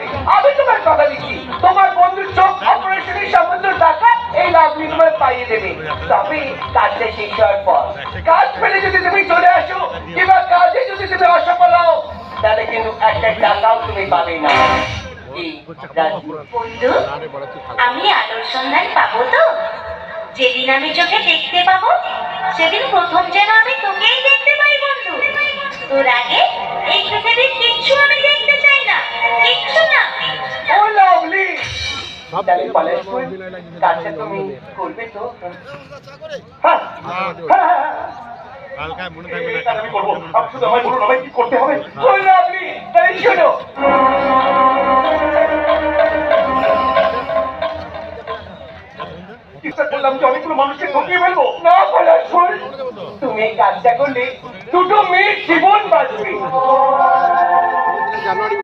হবে। আমি তোমার কথা দিচ্ছি, তোমার বন্ধুর চোখ অপারেশনের সমস্ত টাকা এই লাভলি তোমায় পাইয়ে দেবে। তবে কাজটা শেষ হওয়ার পর, কাজ ফেলে যদি তুমি চলে আসো কিংবা কাজে যদি তুমি অসফল হও, তাহলে কিন্তু একটা টাকাও তুমি পাবে না। বন্ধু, আমি আলোর সন্ধান পাবো তো? যেদিন আমি চোখে দেখতে পাবো সেদিন প্রথম যেন আমি তোকেই দেখতে পাই বন্ধু। তোর আগে এই পৃথিবীর কিচ্ছু আমি দেখতে চাই না, কিচ্ছু না। ও লাভলি, তাহলে কাজটা তুমি করবে তো? হ্যাঁ হ্যাঁ, কালকায় মনে থাকবে না। আমি করবো। শুধু আমায় বলুন আমায় কি করতে হবে। ও লাভলি, তাই শোনো, চেষ্টা করলাম যে অনেকগুলো মানুষকে ঠকিয়ে ফেলবো না। পলাশপুর, তুমি এই কাজটা করলে দুটো মেয়ের জীবন বাঁচবে।